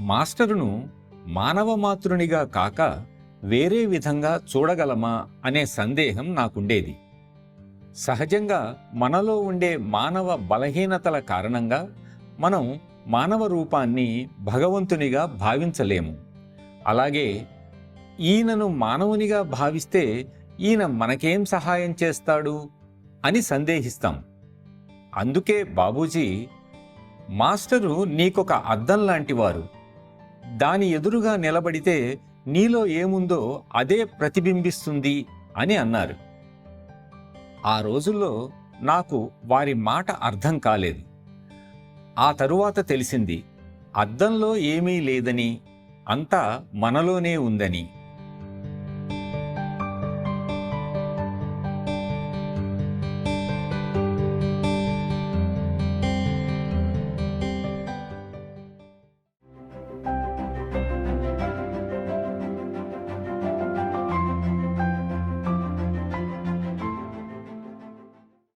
మాస్టరును మానవమాతృనిగా కాక వేరే విధంగా చూడగలమా అనే సందేహం నాకుండేది. సహజంగా మనలో ఉండే మానవ బలహీనతల కారణంగా మనం మానవ రూపాన్ని భగవంతునిగా భావించలేము. అలాగే ఈయనను మానవునిగా భావిస్తే ఈయన మనకేం సహాయం చేస్తాడు అని సందేహిస్తాం. అందుకే బాబూజీ, మాస్టరు నీకొక అద్దం లాంటివారు, దాని ఎదురుగా నిలబడితే నీలో ఏముందో అదే ప్రతిబింబిస్తుంది అని అన్నారు. ఆ రోజుల్లో నాకు వారి మాట అర్థం కాలేదు. ఆ తరువాత తెలిసింది, అద్దంలో ఏమీ లేదని, అంతా మనలోనే ఉందని.